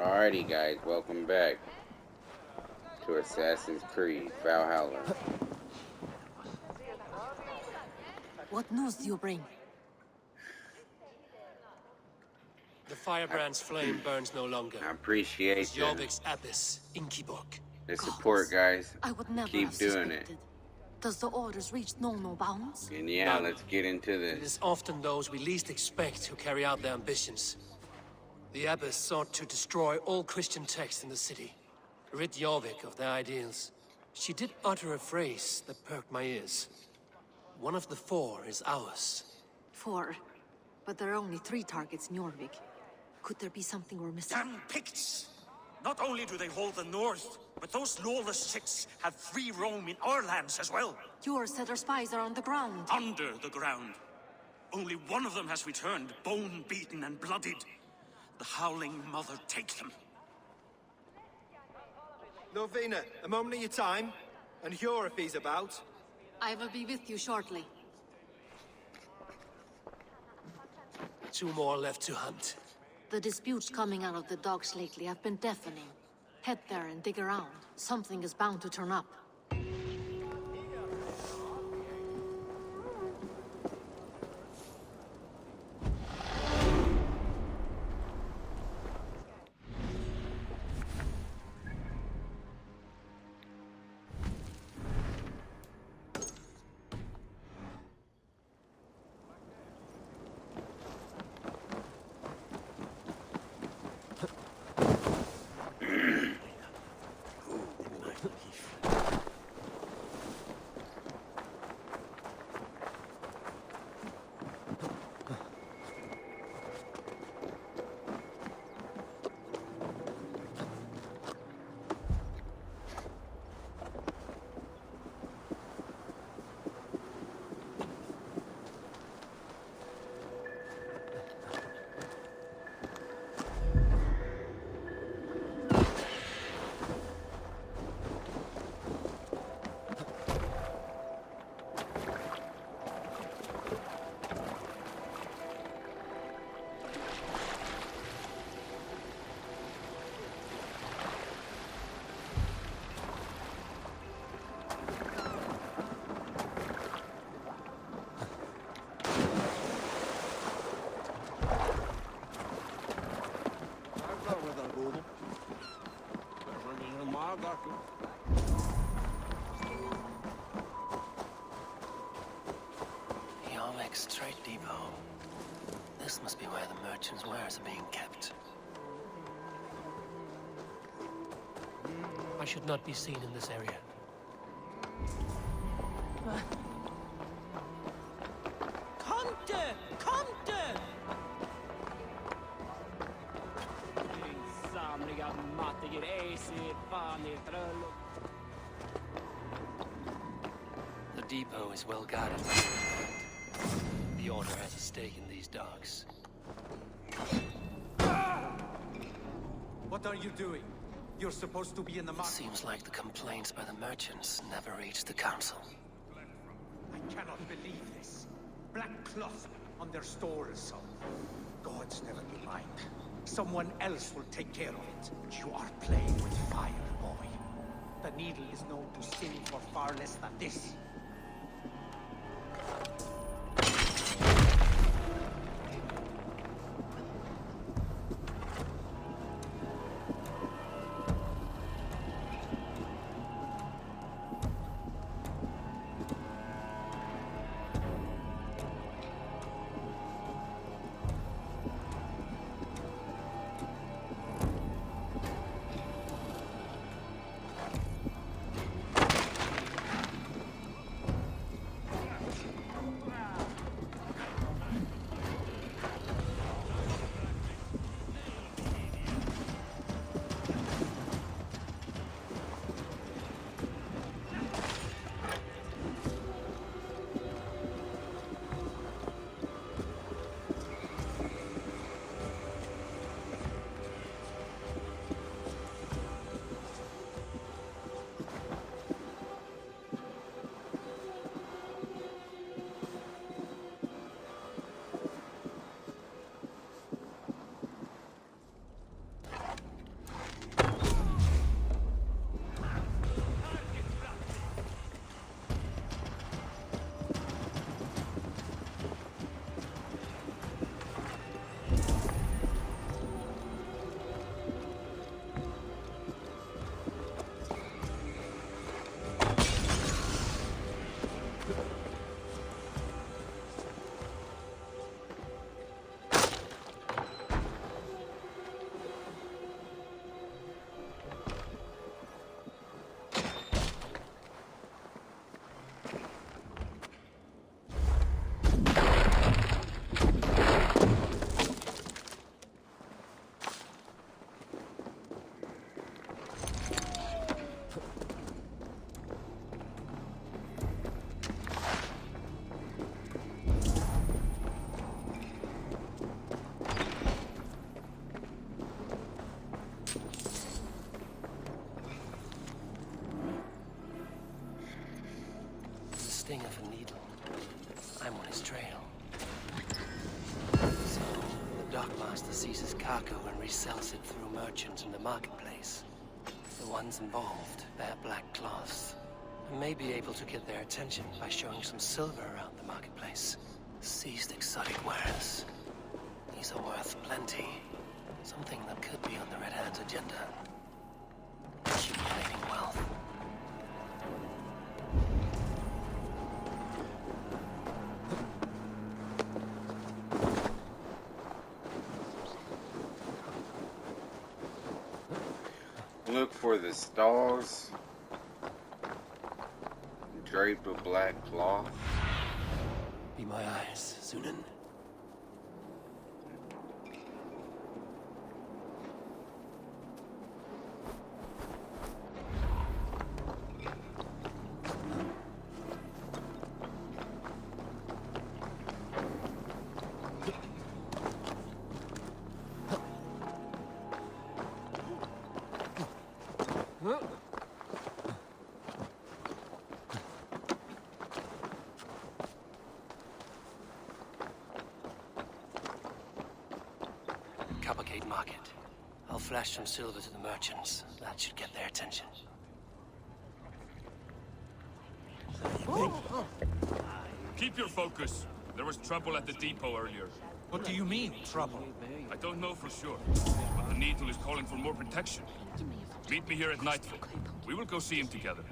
Alrighty guys, welcome back to Assassin's Creed Valhalla. What news do you bring? The firebrand's flame burns no longer. I appreciate It's Jorvik's abyss, Inkiborg. the support, guys. I would never Keep have doing suspected. Does the orders reach no bounds? it. And yeah, None. let's get into It this. is often those we least expect who carry out their ambitions. The abbess sought to destroy all Christian texts in the city, rid Jorvik of their ideals. She did utter a phrase that perked my ears. One of the four is ours. 4. But there are only 3 targets in Jorvik. Could there be something we're missing? Damn Picts! Not only do they hold the north, but those lawless sects have free roam in our lands as well. Your said our spies are on the ground. Under the ground. Only one of them has returned, bone-beaten and bloodied. The Howling Mother takes them. Lovina, a moment of your time, and Hjor if he's about. I will be with you shortly. 2 more left to hunt. The disputes coming out of the docks lately have been deafening. Head there and dig around. Something is bound to turn up. Jorvik's trade depot. This must be where the merchants' wares are being kept. I should not be seen in this area. The depot is well guarded. The Order has a stake in these docks. What are you doing? You're supposed to be in the It market. seems like the complaints by the merchants never reached the council. I cannot believe this. Black cloth on their stores. Gods never be mind. Someone else will take care of it. You are playing with fire, boy. The needle is known to sting for far less than this. sting of a needle. I'm on his trail. So, the dockmaster seizes cargo and resells it through merchants in the marketplace. The ones involved bear black cloths, and may be able to get their attention by showing some silver around the marketplace. Seized exotic wares. These are worth plenty. Something that could be on the Red Hand's agenda. Accumulating wealth. Look for the stalls draped with black cloth. Be my eyes, Sunan. Coppergate Market. I'll flash some silver to the merchants. That should get their attention. Keep your focus. There was trouble at the depot earlier. What do you mean, trouble? I don't know for sure, but the Needle is calling for more protection. Meet me here at nightfall. We will go see him together.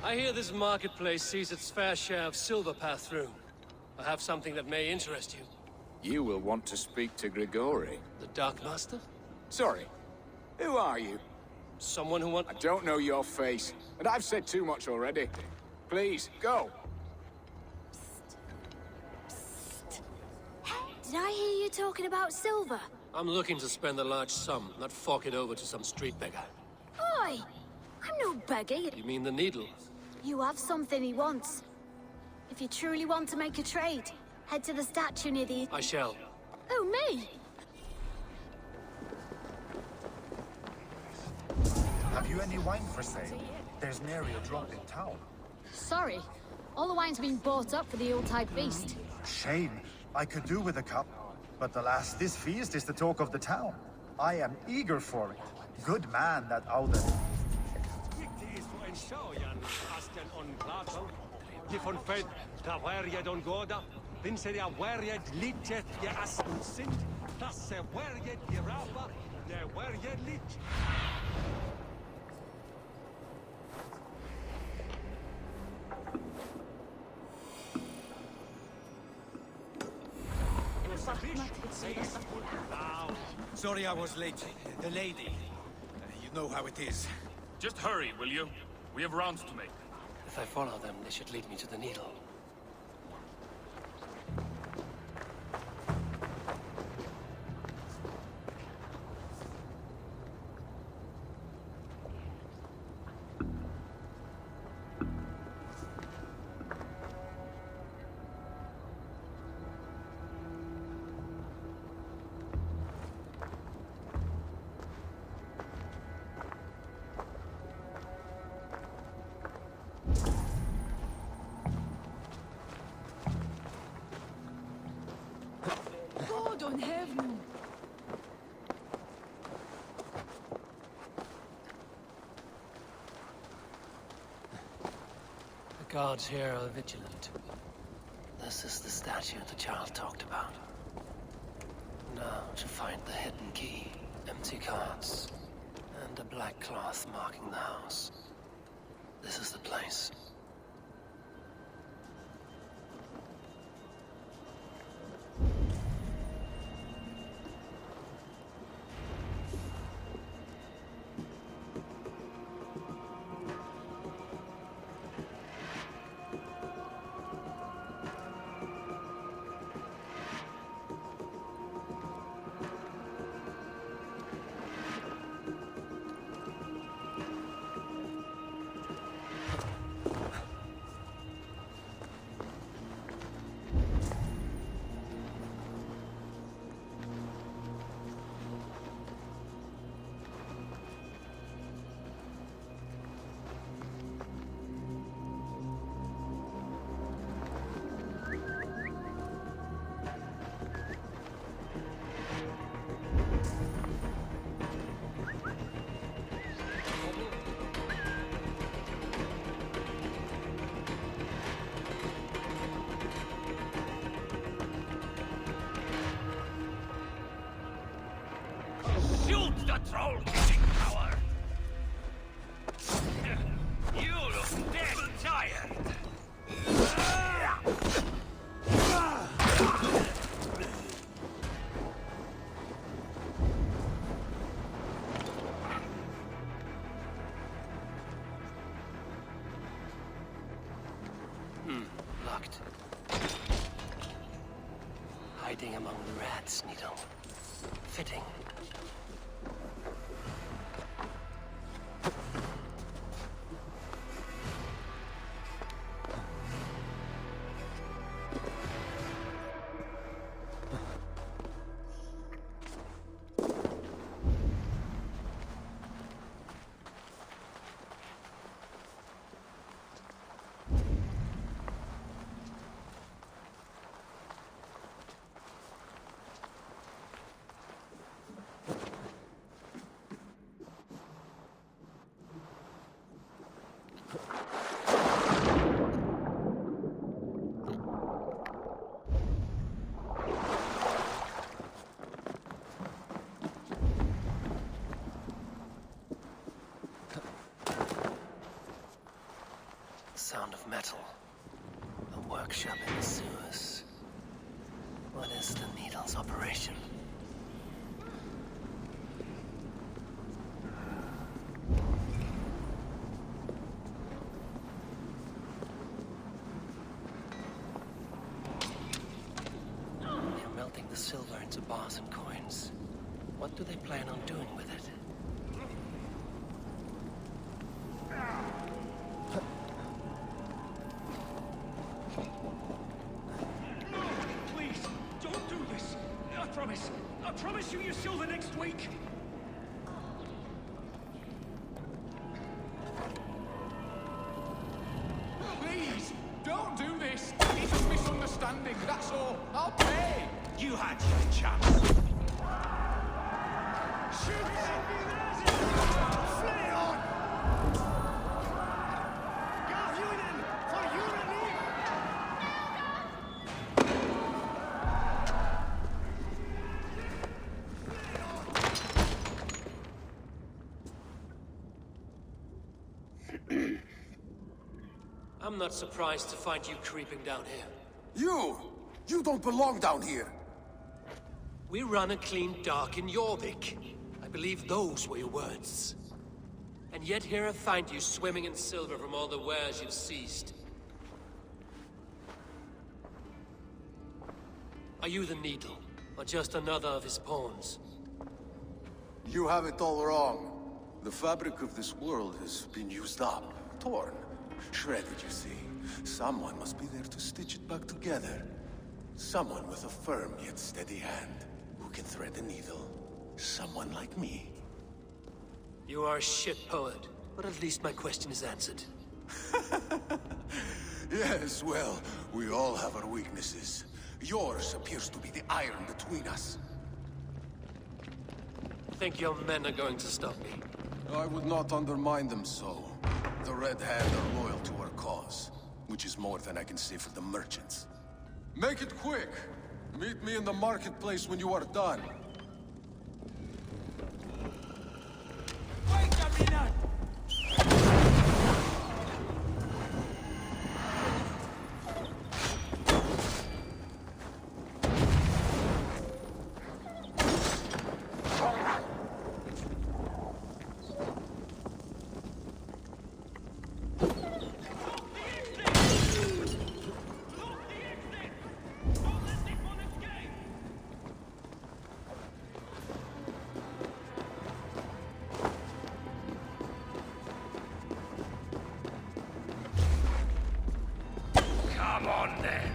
I hear this marketplace sees its fair share of silver pass through. I have something that may interest you. You will want to speak to Grigori. The Darkmaster? Sorry, who are you? Someone who wants... I don't know your face, and I've said too much already. Please, go. Did I hear you talking about silver? I'm looking to spend a large sum, not fork it over to some street beggar. Oi! I'm no beggar. You mean the Needle? You have something he wants. If you truly want to make a trade, head to the statue near the... I shall. Oh, me? Have you any wine for sale? There's nary a drop in town. Sorry. All the wine's been bought up for the Yuletide feast. Shame. I could do with a cup. But alas, this feast is the talk of the town. I am eager for it. Good man, that Auden. Sorry I was late. The lady. You know how it is. Just hurry, will you? We have rounds to make. If I follow them, they should lead me to the Needle. God on heaven! The guards here are vigilant. This is the statue the child talked about. Now to find the hidden key, empty cards, and a black cloth marking the house. This is the place. marked. Hiding among the rats, Needle. Fitting. Sound of metal. A workshop in the sewers. What is the Needle's operation? They're melting the silver into bars and coins. What do they plan on doing with it? Please, don't do this. I promise you your silver next week. Please, don't do this. It's a misunderstanding, that's all. I'll pay. You had your chance. Shoot it! Flay on! Gavjunen for Urani! I'm not surprised to find you creeping down here. You don't belong down here. We run a clean dock in Jorvik. I believe those were your words. And yet here I find you swimming in silver from all the wares you've seized. Are you the Needle, or just another of his pawns? You have it all wrong. The fabric of this world has been used up, torn, shredded, you see. Someone must be there to stitch it back together. Someone with a firm yet steady hand, who can thread the needle. Someone like me. You are a shit poet, but at least my question is answered. Yes, well, we all have our weaknesses. Yours appears to be the iron between us. Think your men are going to stop me? I would not undermine them so. The Red Hand are loyal to our cause, which is more than I can say for the merchants. Make it quick! Meet me in the marketplace when you are done. Wait a minute! Come on then.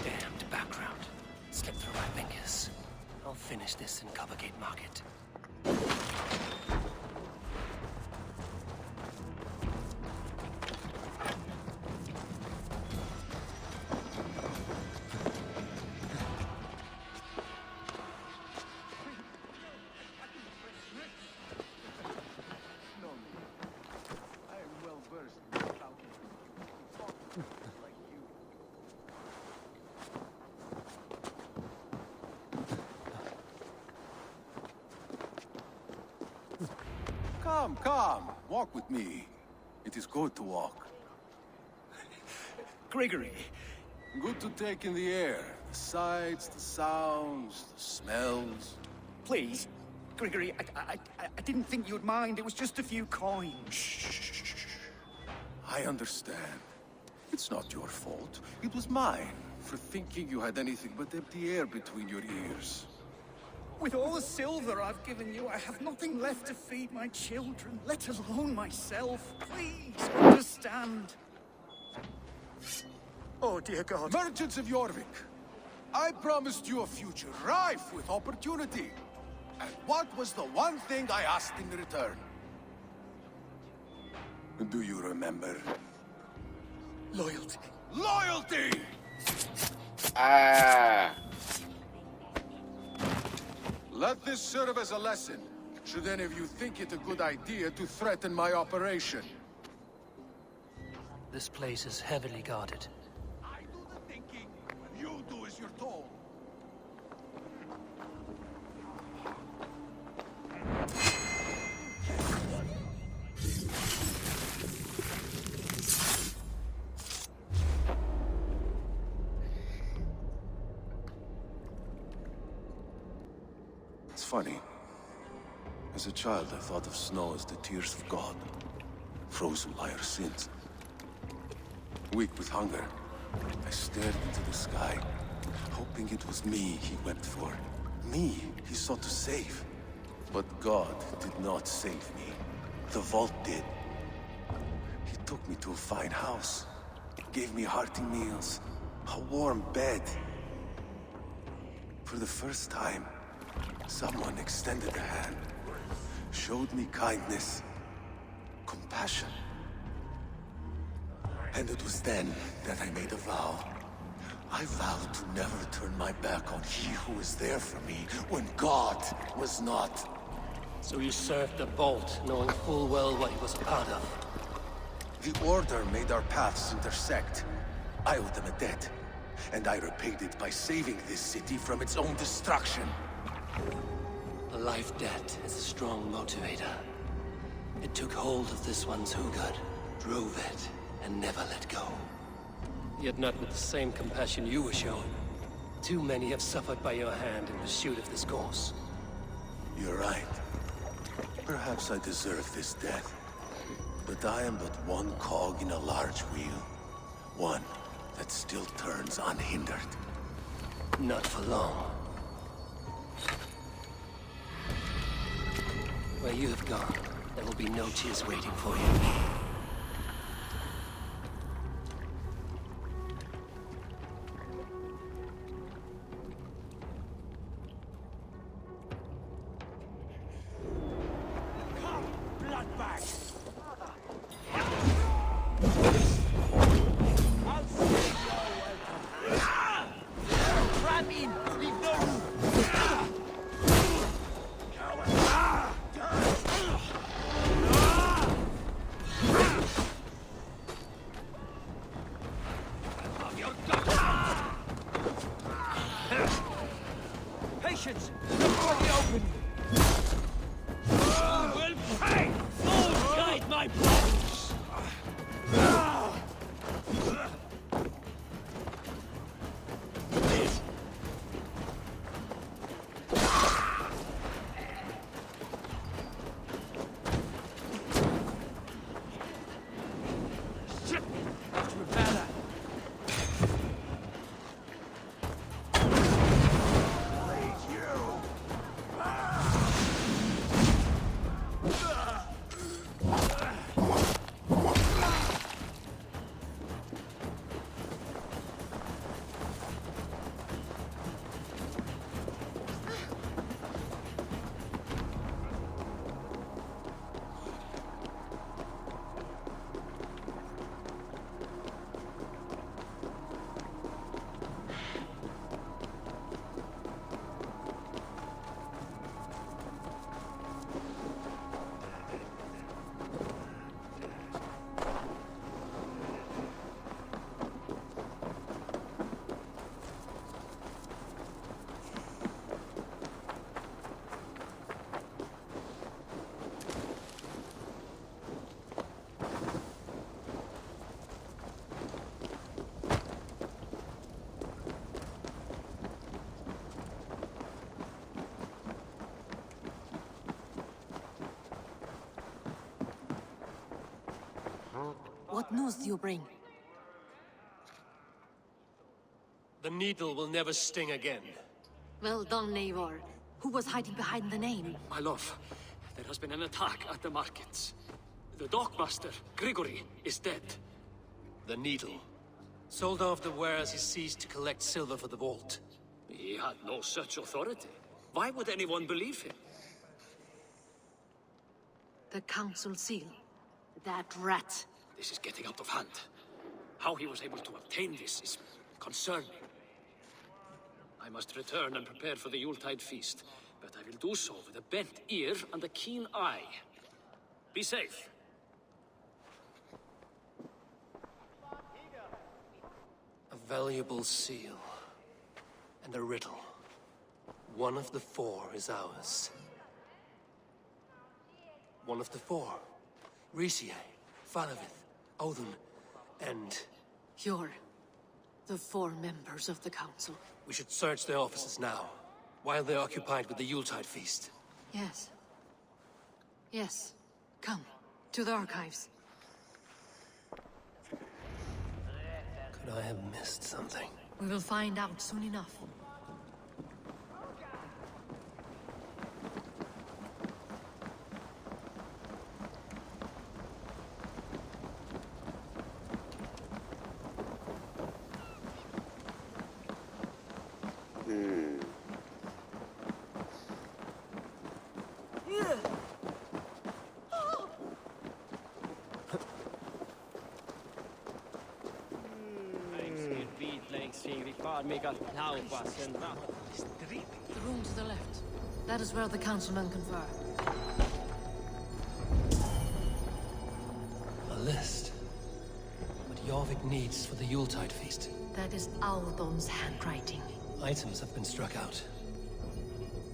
Damned background. Slipped through my fingers. I'll finish this in Coppergate Market. I am well versed in the falcon. Like you. Come, come. Walk with me. It is good to walk. Gregory. Good to take in the air. The sights, the sounds, the smells. Please. Gregory, I didn't think you'd mind. It was just a few coins. Shh. I understand. It's not your fault. It was mine, for thinking you had anything but empty air between your ears. With all the silver I've given you, I have nothing left to feed my children, let alone myself. Please, understand. Oh, dear God. Merchants of Jorvik, I promised you a future rife with opportunity. And what was the one thing I asked in return? Do you remember? Loyalty. Loyalty! Ah! Let this serve as a lesson, should any of you think it a good idea to threaten my operation. This place is heavily guarded. I do the thinking, you do as you're told. It's funny. As a child, I thought of snow as the tears of God, frozen by our sins. Weak with hunger, I stared into the sky, hoping it was me he wept for. Me he sought to save. But God did not save me. The vault did. He took me to a fine house, gave me hearty meals, a warm bed. For the first time, someone extended a hand, showed me kindness, compassion. And it was then that I made a vow. I vowed to never turn my back on he who was there for me when God was not. So you served the Vault, knowing full well what he was a part of. The Order made our paths intersect. I owed them a debt, and I repaid it by saving this city from its own destruction. A life debt is a strong motivator. It took hold of this one's Hugad, drove it, and never let go. Yet not with the same compassion you were shown. Too many have suffered by your hand in pursuit of this course. You're right. Perhaps I deserve this death. But I am but one cog in a large wheel. One that still turns unhindered. Not for long. Where you have gone, there will be no tears waiting for you. news do you bring? The needle will never sting again. Well done, Eivor. Who was hiding behind the name? My love, there has been an attack at the markets. The dockmaster, Grigory, is dead. The needle. Sold off the wares he seized to collect silver for the vault. He had no such authority. Why would anyone believe him? The council seal. That rat. This is getting out of hand. How he was able to obtain this is concerning. I must return and prepare for the Yuletide feast, but I will do so with a bent ear and a keen eye. Be safe. A valuable seal. And a riddle. One of the four is ours. One of the four. Risie, Falavith, Odin, and... You're the four members of the council. We should search their offices now, while they're occupied with the Yuletide feast. Yes. Yes. Come, to the archives. Could I have missed something? We will find out soon enough. The room to the left. That is where the councilmen confer. A list. What Jorvik needs for the Yuletide feast. That is Audon's handwriting. Items have been struck out.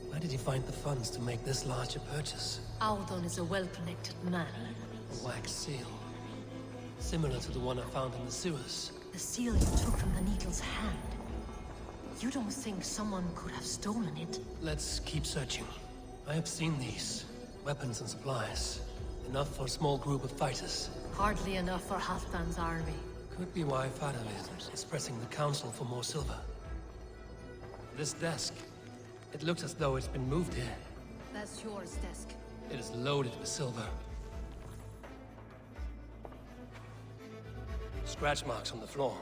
Where did he find the funds to make this large a purchase? Audon is a well-connected man. A wax seal. Similar to the one I found in the sewers. The seal you took from the needle's hand. You don't think someone could have stolen it? Let's keep searching. I have seen these. Weapons and supplies. Enough for a small group of fighters. Hardly enough for Halfdan's army. Could be why Faravit is pressing the council for more silver. This desk. It looks as though it's been moved here. That's yours, desk. It is loaded with silver. Scratch marks on the floor.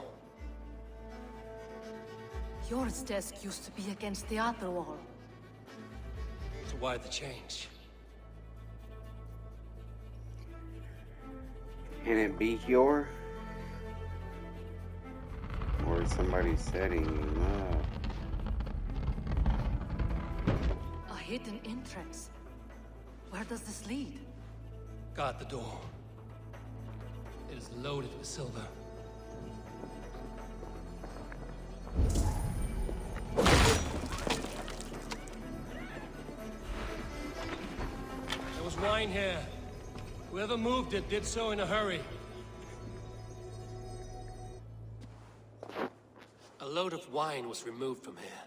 Yours desk used to be against the other wall. So why the change? Can it be your? Or is somebody setting him up? A hidden entrance. Where does this lead? Guard the door. It is loaded with silver. There was wine here. Whoever moved it did so in a hurry. A load of wine was removed from here,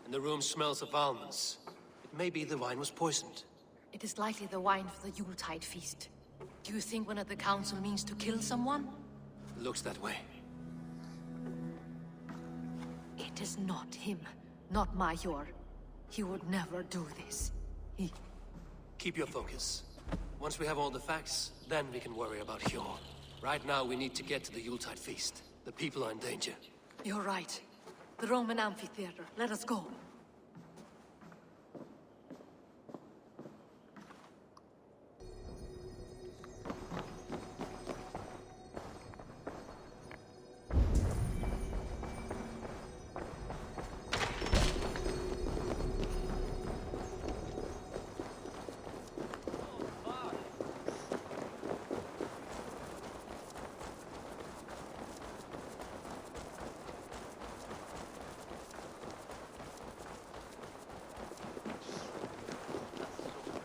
and the room smells of almonds. It may be the wine was poisoned. It is likely the wine for the Yuletide feast. Do you think one of the council means to kill someone? Looks that way. It is not him, not Major. He would never do this. He... Keep your focus. Once we have all the facts, then we can worry about Hjor. Right now, we need to get to the Yuletide feast. The people are in danger. You're right. The Roman amphitheater. Let us go.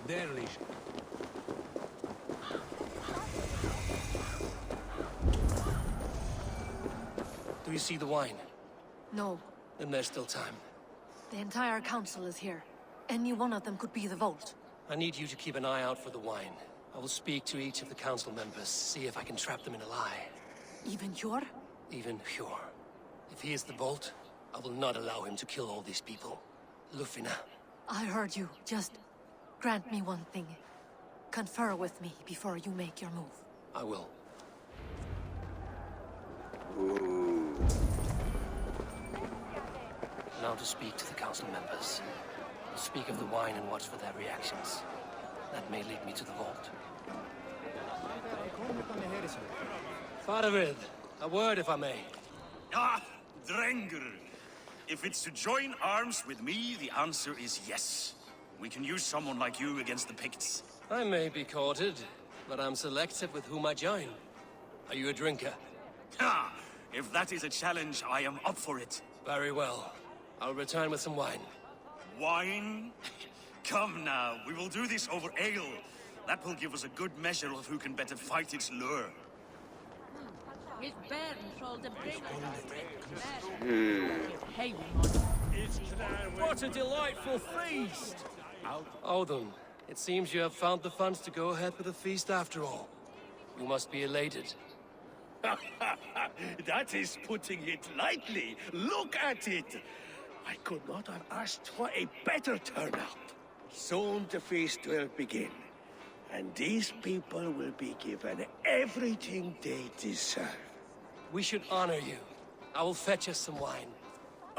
There, Lish. Do you see the wine? No. Then there's still time. The entire council is here. Any one of them could be the vault. I need you to keep an eye out for the wine. I will speak to each of the council members, see if I can trap them in a lie. Even Hjor? Even Hjor. If he is the Vault, I will not allow him to kill all these people. Lufina. I heard you. Just grant me one thing. Confer with me before you make your move. I will. Ooh. Now to speak to the council members. Speak of the wine and watch for their reactions. That may lead me to the Vault. Faravid, a word if I may. Ah, Drengr. If it's to join arms with me, the answer is yes. We can use someone like you against the Picts. I may be courted, but I'm selective with whom I join. Are you a drinker? Ha! If that is a challenge, I am up for it. Very well. I'll return with some wine. Wine? Come now, we will do this over ale. That will give us a good measure of who can better fight its lure. What a delightful feast! Odin, it seems you have found the funds to go ahead with the feast after all. You must be elated. That is putting it lightly. Look at it. I could not have asked for a better turnout. Soon the feast will begin, and these people will be given everything they deserve. We should honor you. I will fetch us some wine.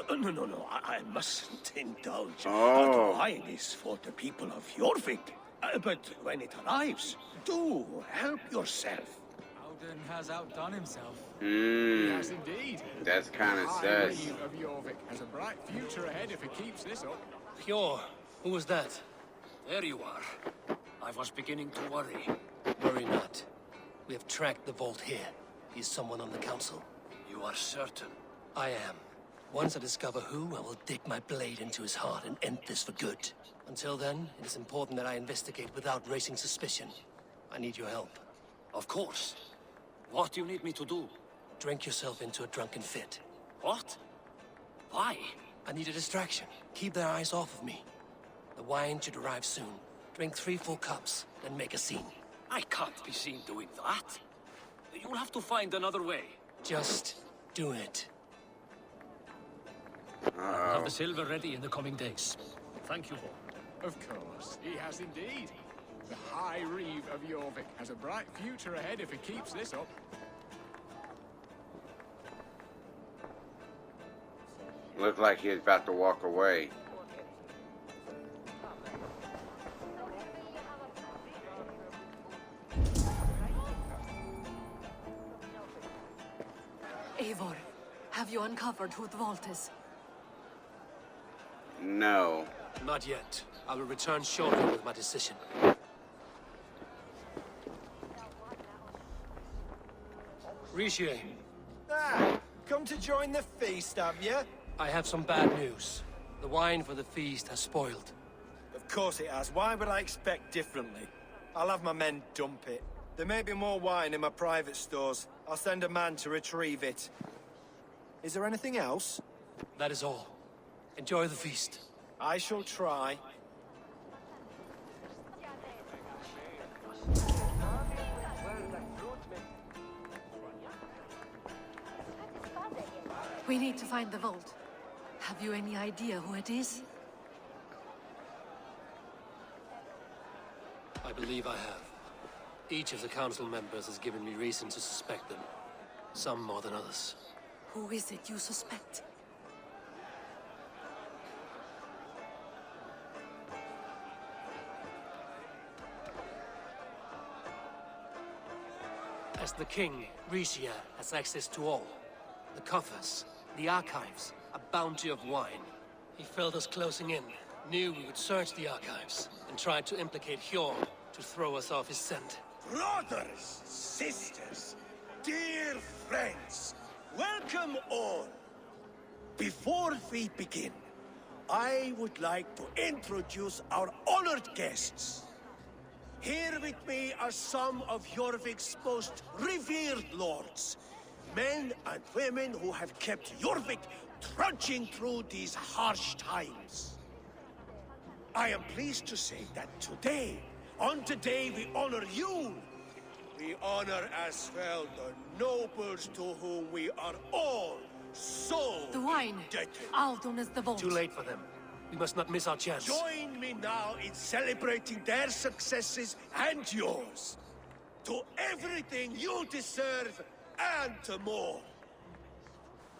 No, I mustn't indulge. Oh. The wine is for the people of Jorvik. But when it arrives, do help yourself. Alden has outdone himself. Hmm. Yes, indeed. That's kind of High sus. Reeve of Jorvik has a bright future ahead if it keeps this up. Hjor, who was that? There you are. I was beginning to worry. Worry not. We have tracked the Vault here. He's someone on the council. You are certain? I am. Once I discover who, I will dig my blade into his heart and end this for good. Until then, it is important that I investigate without raising suspicion. I need your help. Of course. What do you need me to do? Drink yourself into a drunken fit. What? Why? I need a distraction. Keep their eyes off of me. The wine should arrive soon. Drink 3 full cups, then make a scene. I can't be seen doing that. You'll have to find another way. Just do it. I'll have the silver ready in the coming days. Thank you all. Of course, he has indeed. The High Reeve of Jorvik has a bright future ahead if it keeps this up. Looked like he was about to walk away. Eivor, have you uncovered who the Vault is? No. Not yet. I will return shortly with my decision. Rishi, Ah, come to join the feast, have you? I have some bad news. The wine for the feast has spoiled. Of course it has. Why would I expect differently? I'll have my men dump it. There may be more wine in my private stores. I'll send a man to retrieve it. Is there anything else? That is all. Enjoy the feast. I shall try. We need to find the Vault. Have you any idea who it is? I believe I have. Each of the council members has given me reason to suspect them. Some more than others. Who is it you suspect? As the king, Rishia has access to all. The coffers, the archives, a bounty of wine. He felt us closing in, knew we would search the archives, and tried to implicate Hjor to throw us off his scent. Brothers, sisters, dear friends, welcome all. Before we begin, I would like to introduce our honored guests. Here with me are some of Jorvik's most revered lords, men and women who have kept Jorvik trudging through these harsh times. I am pleased to say that today, on the day we honor you, we honor as well the nobles to whom we are all so The wine. indebted. Aldon is the vault. Too late for them. We must not miss our chance. Join me now in celebrating their successes and yours. To everything you deserve and to more.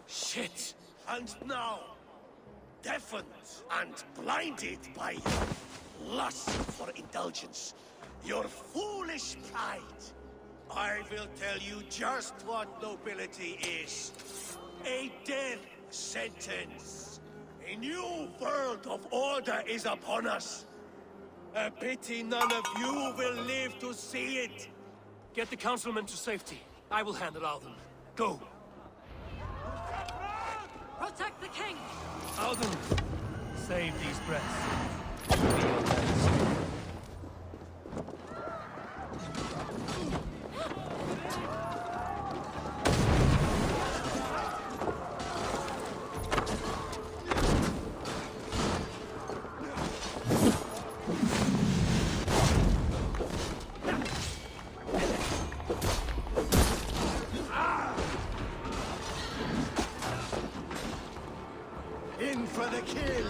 Shit! And now, deafened and blinded by your lust for indulgence, your foolish pride, I will tell you just what nobility is. A death sentence. A new world of order is upon us. A pity none of you will live to see it. Get the councilman to safety. I will handle Alden. Go! Protect the king! Alden! Save these breaths. Be your last. In for the kill!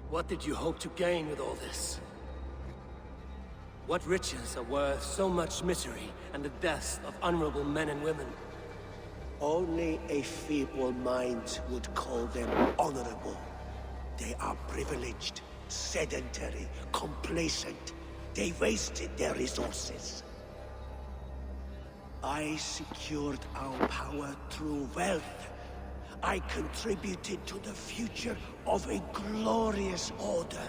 What did you hope to gain with all this? What riches are worth so much misery and the deaths of honorable men and women? Only a feeble mind would call them honorable. They are privileged, sedentary, complacent. They wasted their resources. I secured our power through wealth. I contributed to the future of a glorious order.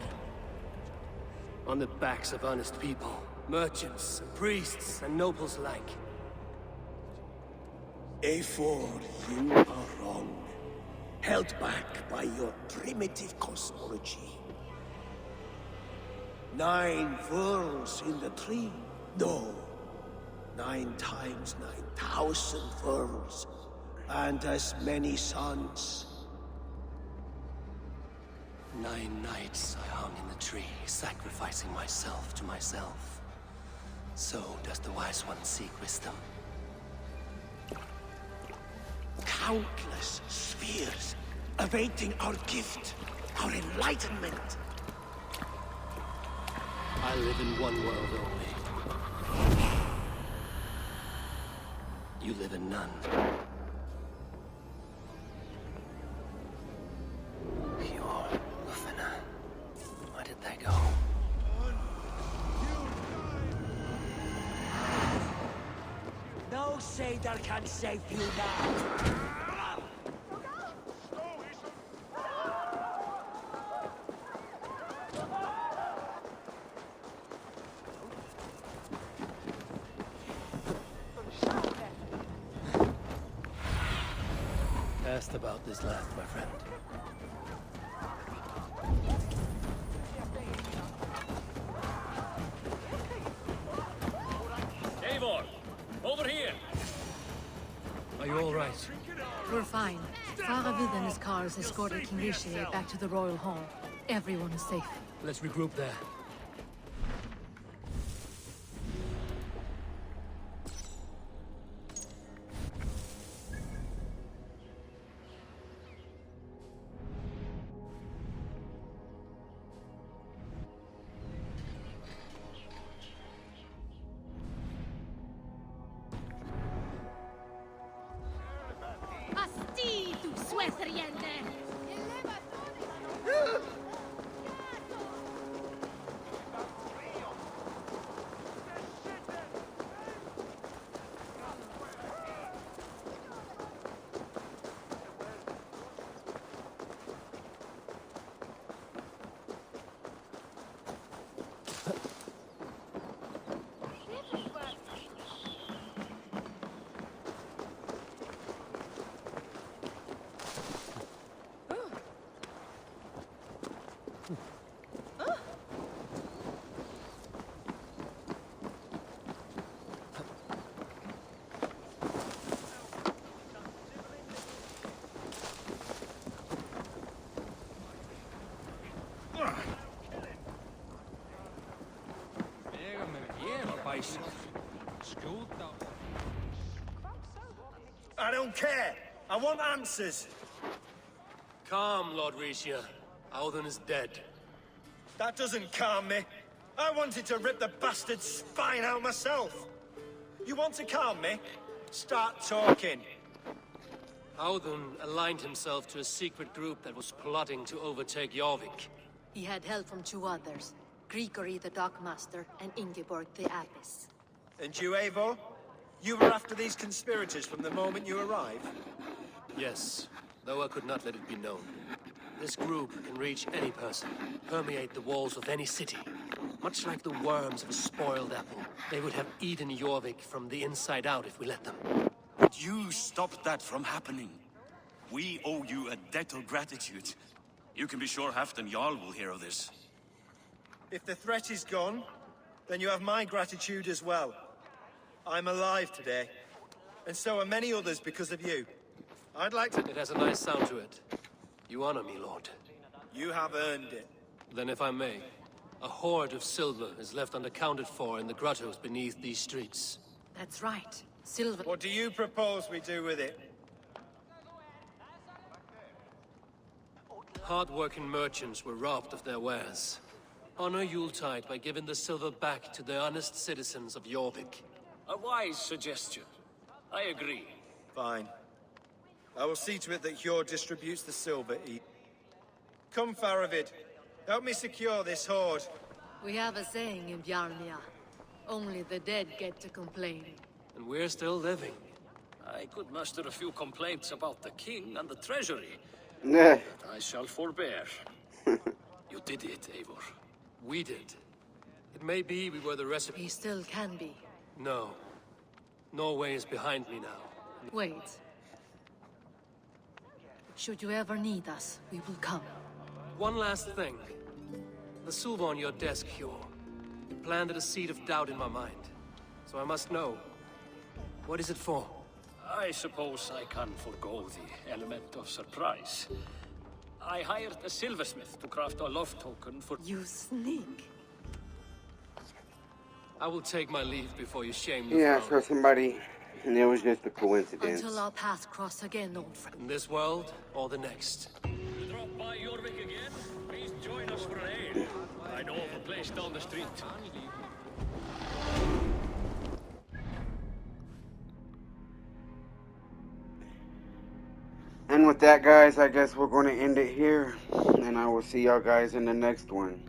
On the backs of honest people, merchants, priests, and nobles alike. A4, you are wrong. Held back by your primitive cosmology. 9 worlds in the tree? No. 9 times 9,000 worlds. And as many suns. 9 nights I hung in the tree, sacrificing myself to myself. So does the wise one seek wisdom. Countless spheres awaiting our gift, our enlightenment. I live in one world only. You live in none. Pure Lufina. Where did they go? No Seder can save you now. Asked about this last, my friend. Eivor, over here! Are you all right? We're fine. Faravid and his cars escorted King Rishi back to the royal hall. Everyone is safe. Let's regroup there. Asti, tu suesriende! I don't care. I want answers. Calm, Lord Rishia. Auden is dead. That doesn't calm me. I wanted to rip the bastard's spine out myself. You want to calm me? Start talking. Auden aligned himself to a secret group that was plotting to overtake Jorvik. He had help from two others, Grigory the Dockmaster and Ingeborg the Abbess. And you, Eivor? You were after these conspirators from the moment you arrived? Yes, though I could not let it be known. This group can reach any person, permeate the walls of any city. Much like the worms of a spoiled apple, they would have eaten Jorvik from the inside out if we let them. But you stopped that from happening. We owe you a debt of gratitude. You can be sure Halfdan Jarl will hear of this. If the threat is gone, then you have my gratitude as well. I'm alive today, and so are many others because of you. I'd like to... It has a nice sound to it. You honor me, Lord. You have earned it. Then if I may, a hoard of silver is left unaccounted for in the grottos beneath these streets. That's right. Silver. What do you propose we do with it? Hard-working merchants were robbed of their wares. Honor Yuletide by giving the silver back to the honest citizens of Jorvik. A wise suggestion. I agree. Fine. I will see to it that Hjord distributes the silver. Come, Faravid. Help me secure this hoard. We have a saying in Bjarnia. Only the dead get to complain. And we're still living. I could muster a few complaints about the king and the treasury. Nah. But I shall forbear. You did it, Eivor. We did. It may be we were the recipe. He still can be. No. Norway is behind me now. Wait. Should you ever need us, we will come. One last thing. The silver on your desk, Hjor. It planted a seed of doubt in my mind. So I must know. What is it for? I suppose I can forego the element of surprise. I hired a silversmith to craft a love token for... You sneak. I will take my leave before you shame me. Yeah, for somebody, and it was just a coincidence. Until our paths cross again, old friend. In this world, or the next. You drop by Jorvik again? Please join us for an ale. I know of a place down the street. And with that, guys, I guess we're going to end it here. And I will see y'all guys in the next one.